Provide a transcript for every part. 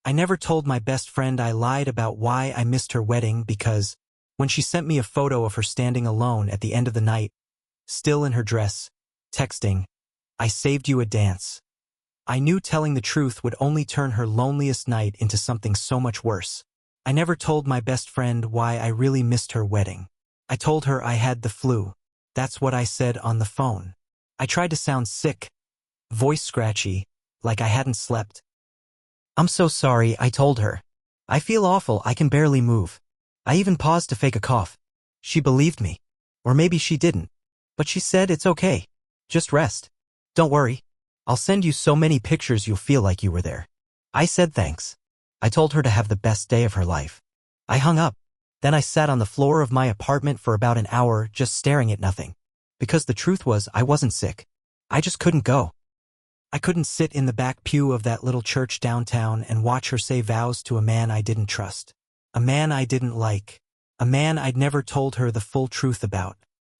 I never told my best friend I lied about why I missed her wedding because when she sent me a photo of her standing alone at the end of the night, still in her dress, texting, "I saved you a dance." I knew telling the truth would only turn her loneliest night into something so much worse. I never told my best friend why I really missed her wedding. I told her I had the flu. That's what I said on the phone. I tried to sound sick, voice scratchy, like I hadn't slept. "I'm so sorry," I told her. "I feel awful, I can barely move." I even paused to fake a cough. She believed me. Or maybe she didn't. But she said it's okay. Just rest. Don't worry. I'll send you so many pictures you'll feel like you were there. I said thanks. I told her to have the best day of her life. I hung up. Then I sat on the floor of my apartment for about an hour just staring at nothing. Because the truth was I wasn't sick. I just couldn't go. I couldn't sit in the back pew of that little church downtown and watch her say vows to a man I didn't trust. A man I didn't like. A man I'd never told her the full truth about.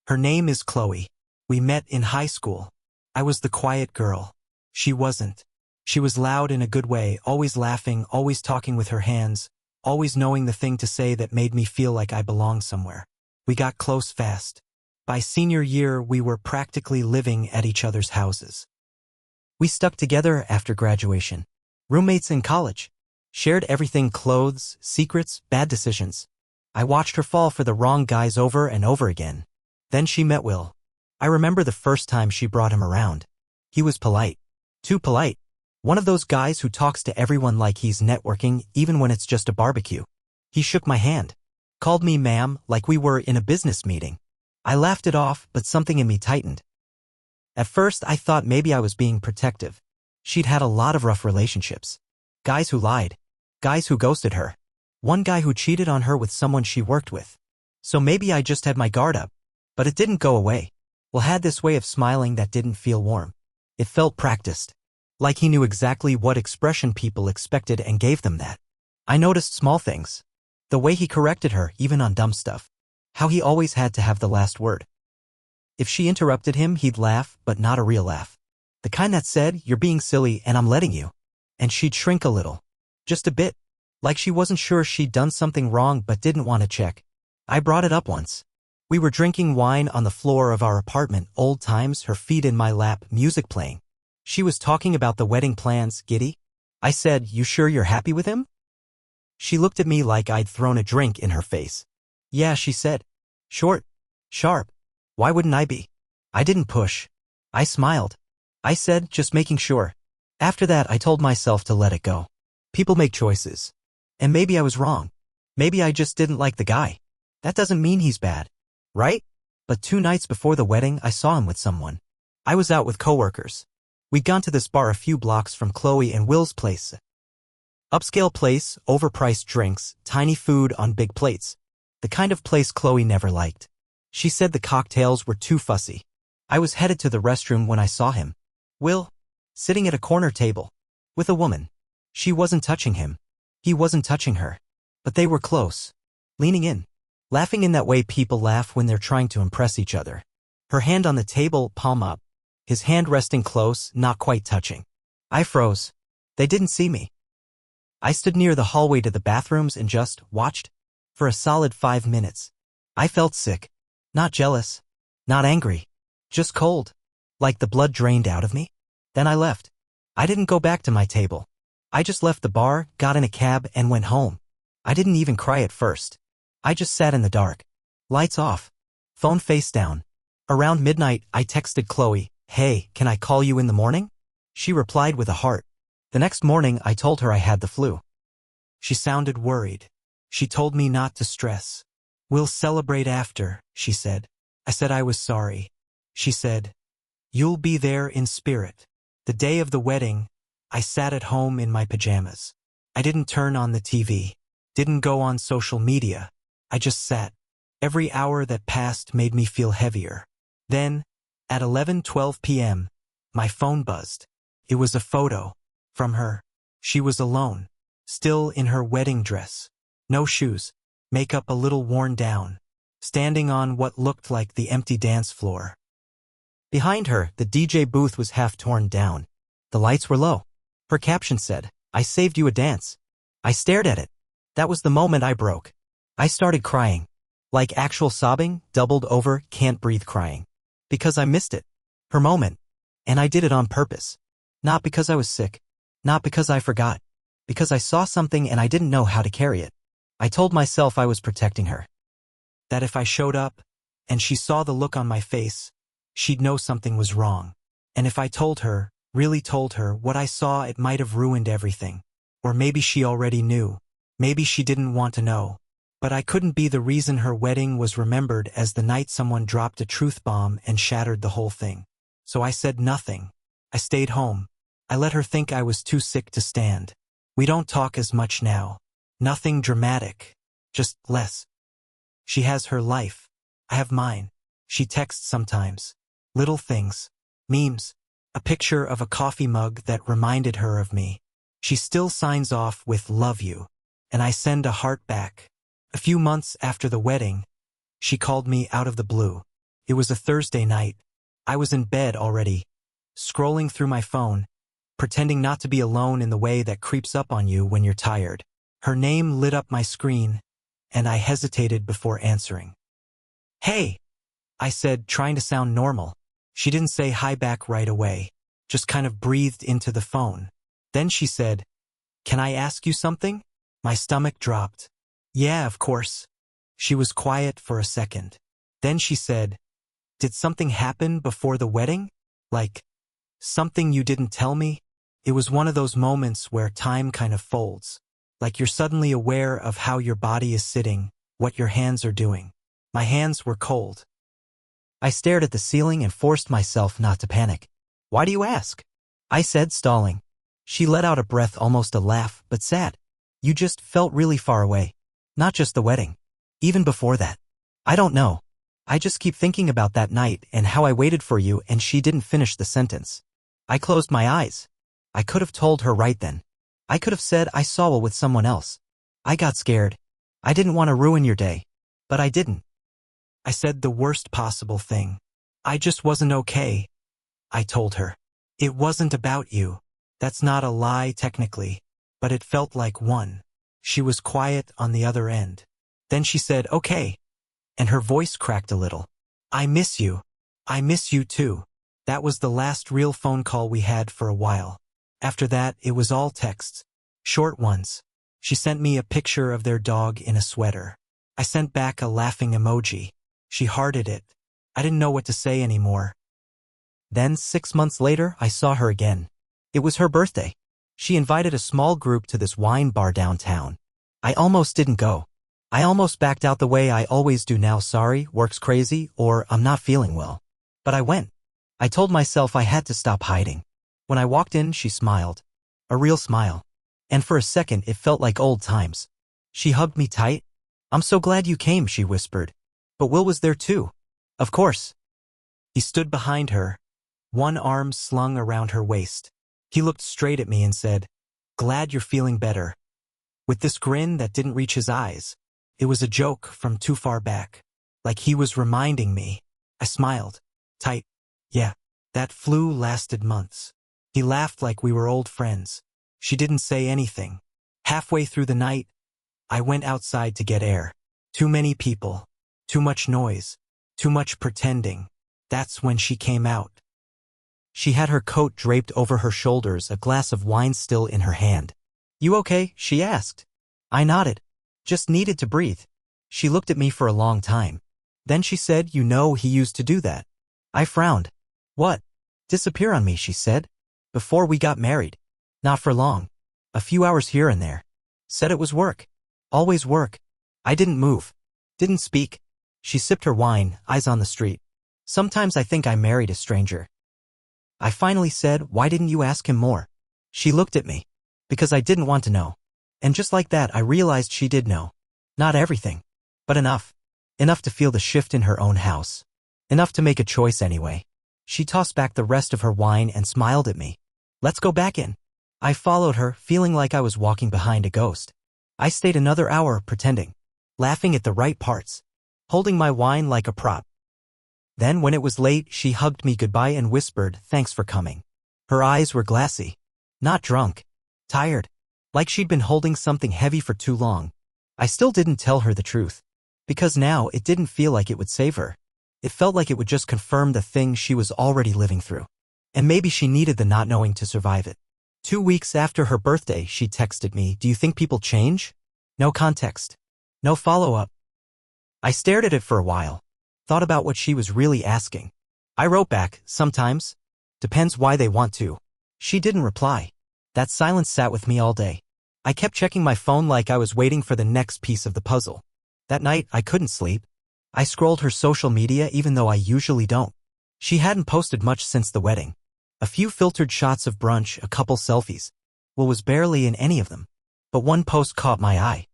Her name is Chloe. We met in high school. I was the quiet girl. She wasn't. She was loud in a good way, always laughing, always talking with her hands, always knowing the thing to say that made me feel like I belonged somewhere. We got close fast. By senior year, we were practically living at each other's houses. We stuck together after graduation. Roommates in college. Shared everything: clothes, secrets, bad decisions. I watched her fall for the wrong guys over and over again. Then she met Will. I remember the first time she brought him around. He was polite. Too polite. One of those guys who talks to everyone like he's networking even when it's just a barbecue. He shook my hand. Called me ma'am like we were in a business meeting. I laughed it off, but something in me tightened. At first I thought maybe I was being protective. She'd had a lot of rough relationships. Guys who lied. Guys who ghosted her. One guy who cheated on her with someone she worked with. So maybe I just had my guard up. But it didn't go away. Will had this way of smiling that didn't feel warm. It felt practiced. Like he knew exactly what expression people expected and gave them that. I noticed small things. The way he corrected her, even on dumb stuff. How he always had to have the last word. If she interrupted him, he'd laugh, but not a real laugh. The kind that said, "You're being silly and I'm letting you." And she'd shrink a little. Just a bit. Like she wasn't sure she'd done something wrong but didn't want to check. I brought it up once. We were drinking wine on the floor of our apartment, old times, her feet in my lap, music playing. She was talking about the wedding plans, giddy. I said, "You sure you're happy with him?" She looked at me like I'd thrown a drink in her face. "Yeah," she said. "Short. Sharp. Why wouldn't I be?" I didn't push. I smiled. I said, "Just making sure." After that, I told myself to let it go. People make choices. And maybe I was wrong. Maybe I just didn't like the guy. That doesn't mean he's bad. Right? But 2 nights before the wedding, I saw him with someone. I was out with coworkers. We'd gone to this bar a few blocks from Chloe and Will's place. Upscale place, overpriced drinks, tiny food on big plates. The kind of place Chloe never liked. She said the cocktails were too fussy. I was headed to the restroom when I saw him. Will, sitting at a corner table. With a woman. She wasn't touching him. He wasn't touching her. But they were close. Leaning in. Laughing in that way people laugh when they're trying to impress each other. Her hand on the table, palm up. His hand resting close, not quite touching. I froze. They didn't see me. I stood near the hallway to the bathrooms and just watched. For a solid 5 minutes. I felt sick. Not jealous. Not angry. Just cold. Like the blood drained out of me. Then I left. I didn't go back to my table. I just left the bar, got in a cab, and went home. I didn't even cry at first. I just sat in the dark. Lights off. Phone face down. Around midnight, I texted Chloe, "Hey, can I call you in the morning?" She replied with a heart. The next morning, I told her I had the flu. She sounded worried. She told me not to stress. "We'll celebrate after," she said. I said I was sorry. She said, "You'll be there in spirit." The day of the wedding, I sat at home in my pajamas. I didn't turn on the TV. Didn't go on social media. I just sat. Every hour that passed made me feel heavier. Then, at 11:12 p.m., my phone buzzed. It was a photo. From her. She was alone. Still in her wedding dress. No shoes. Makeup a little worn down. Standing on what looked like the empty dance floor. Behind her, the DJ booth was half torn down. The lights were low. Her caption said, "I saved you a dance." I stared at it. That was the moment I broke. I started crying. Like actual sobbing, doubled over, can't breathe crying. Because I missed it. Her moment. And I did it on purpose. Not because I was sick. Not because I forgot. Because I saw something and I didn't know how to carry it. I told myself I was protecting her. That if I showed up, and she saw the look on my face, she'd know something was wrong. And if I told her, really told her, what I saw, it might have ruined everything. Or maybe she already knew. Maybe she didn't want to know. But I couldn't be the reason her wedding was remembered as the night someone dropped a truth bomb and shattered the whole thing. So I said nothing. I stayed home. I let her think I was too sick to stand. We don't talk as much now. Nothing dramatic. Just less. She has her life. I have mine. She texts sometimes. Little things. Memes. A picture of a coffee mug that reminded her of me. She still signs off with "love you." And I send a heart back. A few months after the wedding, she called me out of the blue. It was a Thursday night. I was in bed already, scrolling through my phone, pretending not to be alone in the way that creeps up on you when you're tired. Her name lit up my screen, and I hesitated before answering. "Hey," I said, trying to sound normal. She didn't say hi back right away, just kind of breathed into the phone. Then she said, "Can I ask you something?" My stomach dropped. "Yeah, of course." She was quiet for a second. Then she said, "Did something happen before the wedding? Like, something you didn't tell me?" It was one of those moments where time kind of folds. Like you're suddenly aware of how your body is sitting, what your hands are doing. My hands were cold. I stared at the ceiling and forced myself not to panic. "Why do you ask?" I said, stalling. She let out a breath, almost a laugh, but sad. "You just felt really far away. Not just the wedding. Even before that. I don't know. I just keep thinking about that night and how I waited for you," and she didn't finish the sentence. I closed my eyes. I could have told her right then. I could have said I saw her with someone else. I got scared. I didn't want to ruin your day. But I didn't. I said the worst possible thing. "I just wasn't okay," I told her. "It wasn't about you." That's not a lie technically, but it felt like one. She was quiet on the other end. Then she said, "Okay," and her voice cracked a little. "I miss you. I miss you too." That was the last real phone call we had for a while. After that, it was all texts. Short ones. She sent me a picture of their dog in a sweater. I sent back a laughing emoji. She hearted it. I didn't know what to say anymore. Then, 6 months later, I saw her again. It was her birthday. She invited a small group to this wine bar downtown. I almost didn't go. I almost backed out the way I always do now. "Sorry, work's crazy," or "I'm not feeling well." But I went. I told myself I had to stop hiding. When I walked in, she smiled. A real smile. And for a second, it felt like old times. She hugged me tight. "I'm so glad you came," she whispered. But Will was there too. Of course. He stood behind her, one arm slung around her waist. He looked straight at me and said, "Glad you're feeling better." With this grin that didn't reach his eyes. It was a joke from too far back. Like he was reminding me. I smiled. Tight. "Yeah. That flu lasted months." He laughed like we were old friends. She didn't say anything. Halfway through the night, I went outside to get air. Too many people. Too much noise. Too much pretending. That's when she came out. She had her coat draped over her shoulders, a glass of wine still in her hand. "You okay?" she asked. I nodded. Just needed to breathe. She looked at me for a long time. Then she said, "You know he used to do that." I frowned. "What?" "Disappear on me," she said. "Before we got married. Not for long. A few hours here and there. Said it was work. Always work." I didn't move. Didn't speak. She sipped her wine, eyes on the street. "Sometimes I think I married a stranger." I finally said, "Why didn't you ask him more?" She looked at me. Because I didn't want to know. And just like that, I realized she did know. Not everything. But enough. Enough to feel the shift in her own house. Enough to make a choice anyway. She tossed back the rest of her wine and smiled at me. "Let's go back in." I followed her, feeling like I was walking behind a ghost. I stayed another hour pretending. Laughing at the right parts. Holding my wine like a prop. Then when it was late, she hugged me goodbye and whispered, "Thanks for coming." Her eyes were glassy. Not drunk. Tired. Like she'd been holding something heavy for too long. I still didn't tell her the truth. Because now it didn't feel like it would save her. It felt like it would just confirm the thing she was already living through. And maybe she needed the not knowing to survive it. 2 weeks after her birthday, she texted me, "Do you think people change?" No context. No follow-up. I stared at it for a while. Thought about what she was really asking. I wrote back, "Sometimes. Depends why they want to." She didn't reply. That silence sat with me all day. I kept checking my phone like I was waiting for the next piece of the puzzle. That night, I couldn't sleep. I scrolled her social media even though I usually don't. She hadn't posted much since the wedding. A few filtered shots of brunch, a couple selfies. Well, was barely in any of them. But one post caught my eye.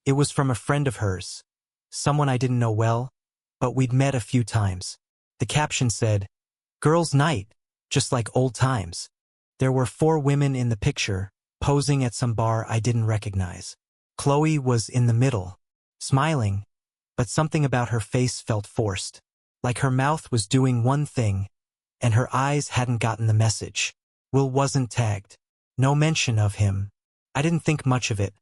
It was from a friend of hers. Someone I didn't know well, but we'd met a few times. The caption said, "Girls' night, just like old times." There were 4 women in the picture, posing at some bar I didn't recognize. Chloe was in the middle, smiling, but something about her face felt forced. Like her mouth was doing one thing, and her eyes hadn't gotten the message. Will wasn't tagged. No mention of him. I didn't think much of it.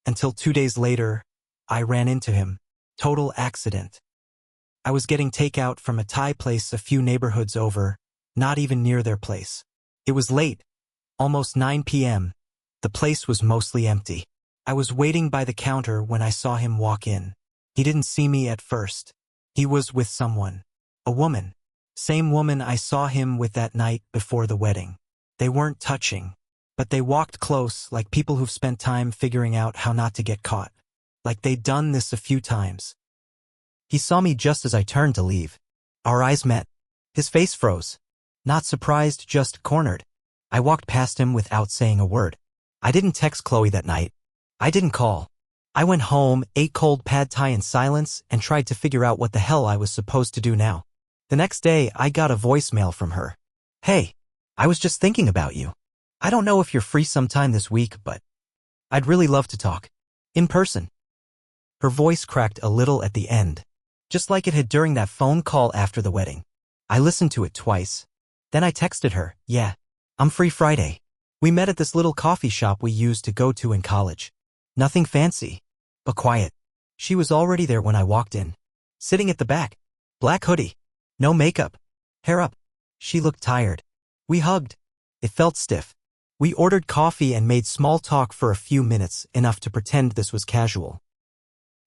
Until 2 days later, I ran into him. Total accident. I was getting takeout from a Thai place a few neighborhoods over, not even near their place. It was late, almost 9 p.m. The place was mostly empty. I was waiting by the counter when I saw him walk in. He didn't see me at first. He was with someone. A woman. Same woman I saw him with that night before the wedding. They weren't touching, but they walked close like people who've spent time figuring out how not to get caught. Like they'd done this a few times. He saw me just as I turned to leave. Our eyes met. His face froze. Not surprised, just cornered. I walked past him without saying a word. I didn't text Chloe that night. I didn't call. I went home, ate cold pad thai in silence, and tried to figure out what the hell I was supposed to do now. The next day, I got a voicemail from her. "Hey, I was just thinking about you. I don't know if you're free sometime this week, but I'd really love to talk. In person." Her voice cracked a little at the end, just like it had during that phone call after the wedding. I listened to it twice. Then I texted her, "Yeah, I'm free Friday. We met at this little coffee shop we used to go to in college. Nothing fancy, but quiet." She was already there when I walked in. Sitting at the back. Black hoodie. No makeup. Hair up. She looked tired. We hugged. It felt stiff. We ordered coffee and made small talk for a few minutes, enough to pretend this was casual.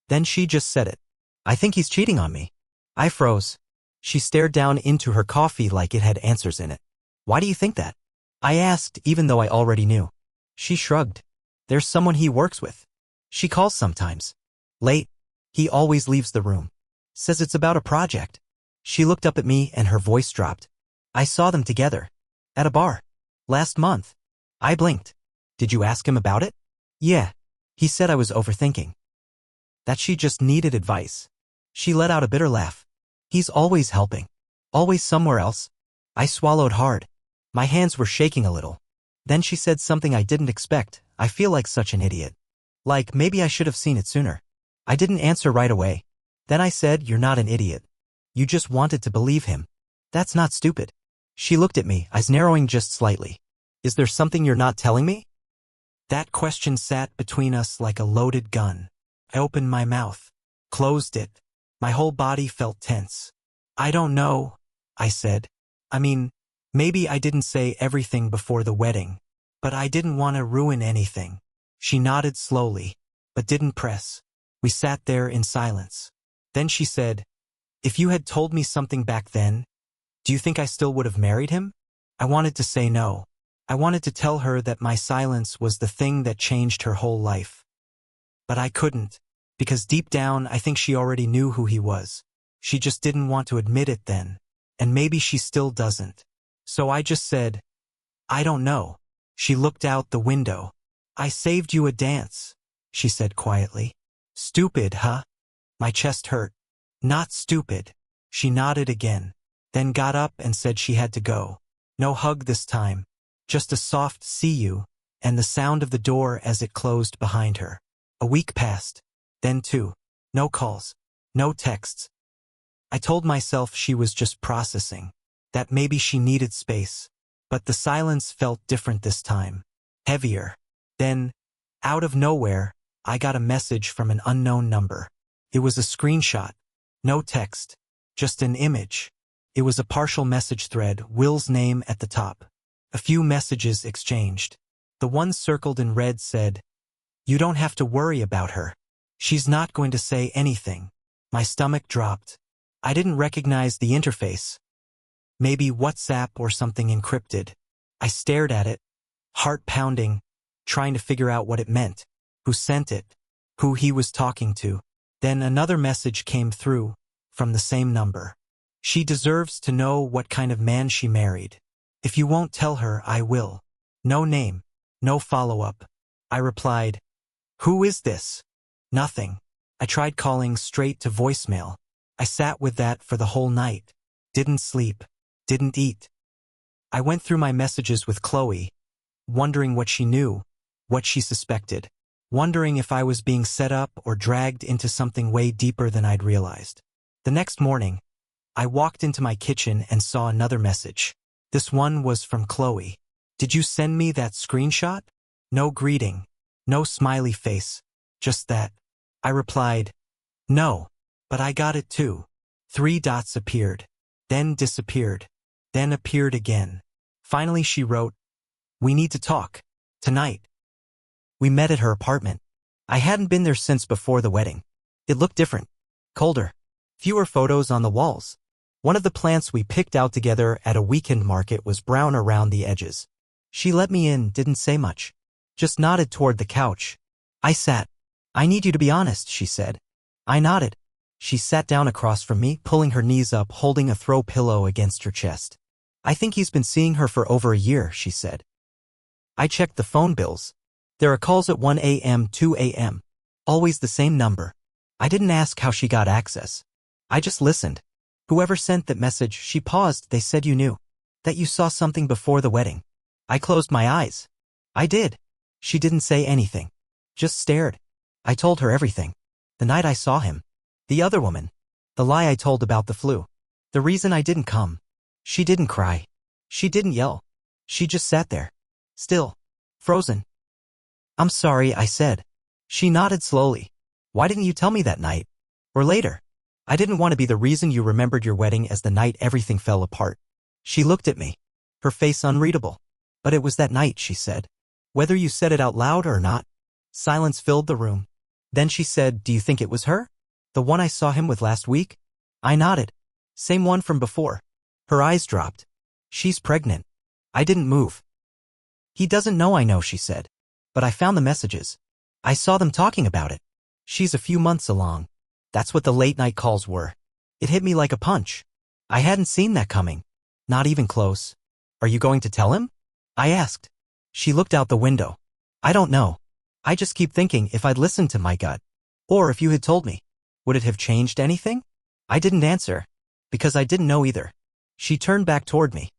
Then she just said it. "I think he's cheating on me." I froze. She stared down into her coffee like it had answers in it. "Why do you think that?" I asked, even though I already knew. She shrugged. "There's someone he works with. She calls sometimes. Late. He always leaves the room. Says it's about a project." She looked up at me and her voice dropped. "I saw them together. At a bar. Last month." I blinked. "Did you ask him about it?" "Yeah. He said I was overthinking. That she just needed advice." She let out a bitter laugh. "He's always helping. Always somewhere else." I swallowed hard. My hands were shaking a little. Then she said something I didn't expect. "I feel like such an idiot. Like, maybe I should have seen it sooner." I didn't answer right away. Then I said, "You're not an idiot. You just wanted to believe him. That's not stupid." She looked at me, eyes narrowing just slightly. "Is there something you're not telling me?" That question sat between us like a loaded gun. I opened my mouth. Closed it. My whole body felt tense. "I don't know," I said. "I mean, maybe I didn't say everything before the wedding, but I didn't want to ruin anything." She nodded slowly, but didn't press. We sat there in silence. Then she said, "If you had told me something back then, do you think I still would have married him?" I wanted to say no. I wanted to tell her that my silence was the thing that changed her whole life. But I couldn't, because deep down I think she already knew who he was. She just didn't want to admit it then, and maybe she still doesn't. So I just said, "I don't know." She looked out the window. "I saved you a dance," she said quietly. "Stupid, huh?" My chest hurt. "Not stupid." She nodded again, then got up and said she had to go. No hug this time, just a soft "see you," and the sound of the door as it closed behind her. A week passed, then 2. No calls, no texts. I told myself she was just processing, that maybe she needed space. But the silence felt different this time. Heavier. Then, Out of nowhere, I got a message from an unknown number. It was a screenshot. No text. Just an image. It was a partial message thread, Will's name at the top. A few messages exchanged. The one circled in red said, "You don't have to worry about her. She's not going to say anything." My stomach dropped. I didn't recognize the interface. Maybe WhatsApp or something encrypted. I stared at it, heart pounding, trying to figure out what it meant, who sent it, who he was talking to. Then another message came through, from the same number. "She deserves to know what kind of man she married. If you won't tell her, I will." No name, no follow-up. I replied, "Who is this?" Nothing. I tried calling straight to voicemail. I sat with that for the whole night. Didn't sleep. Didn't eat. I went through my messages with Chloe, wondering what she knew, what she suspected, wondering if I was being set up or dragged into something way deeper than I'd realized. The next morning, I walked into my kitchen and saw another message. This one was from Chloe. "Did you send me that screenshot?" No greeting, no smiley face, just that. I replied, "No, but I got it too." 3 dots appeared, then disappeared, then appeared again. Finally she wrote, "We need to talk. Tonight." We met at her apartment. I hadn't been there since before the wedding. It looked different. Colder. Fewer photos on the walls. One of the plants we picked out together at a weekend market was brown around the edges. She let me in, didn't say much. Just nodded toward the couch. I sat. "I need you to be honest," she said. I nodded. She sat down across from me, pulling her knees up, holding a throw pillow against her chest. "I think he's been seeing her for over a year," she said. I checked the phone bills. There are calls at 1 a.m., 2 a.m. Always the same number. I didn't ask how she got access. I just listened. "Whoever sent that message," she paused, "they said you knew. That you saw something before the wedding." I closed my eyes. I did. She didn't say anything. Just stared. I told her everything. The night I saw him. The other woman. The lie I told about the flu. The reason I didn't come. She didn't cry. She didn't yell. She just sat there. Still. Frozen. "I'm sorry," I said. She nodded slowly. "Why didn't you tell me that night? Or later?" "I didn't want to be the reason you remembered your wedding as the night everything fell apart." She looked at me. Her face unreadable. "But it was that night," she said. "Whether you said it out loud or not." Silence filled the room. Then she said, "Do you think it was her? The one I saw him with last week?" I nodded. "Same one from before." Her eyes dropped. "She's pregnant." I didn't move. "He doesn't know I know," she said. "But I found the messages. I saw them talking about it. She's a few months along." That's what the late-night calls were. It hit me like a punch. I hadn't seen that coming. Not even close. "Are you going to tell him?" I asked. She looked out the window. "I don't know. I just keep thinking if I'd listened to my gut. Or if you had told me. Would it have changed anything?" I didn't answer. Because I didn't know either. She turned back toward me.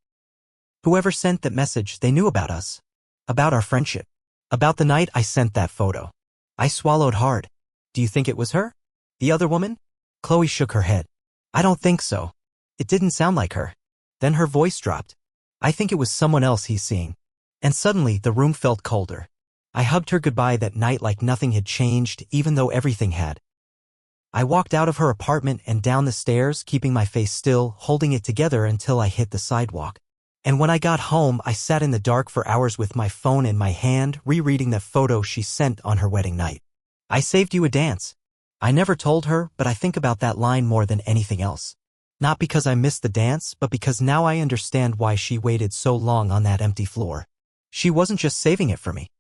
"Whoever sent that message, they knew about us. About our friendship. About the night I sent that photo." I swallowed hard. "Do you think it was her? The other woman?" Chloe shook her head. "I don't think so. It didn't sound like her." Then her voice dropped. "I think it was someone else he's seeing." And suddenly the room felt colder. I hugged her goodbye that night like nothing had changed, even though everything had. I walked out of her apartment and down the stairs, keeping my face still, holding it together until I hit the sidewalk. And when I got home, I sat in the dark for hours with my phone in my hand, rereading that photo she sent on her wedding night. "I saved you a dance." I never told her, but I think about that line more than anything else. Not because I missed the dance, but because now I understand why she waited so long on that empty floor. She wasn't just saving it for me.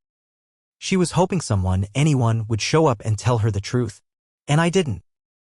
She was hoping someone, anyone, would show up and tell her the truth. And I didn't.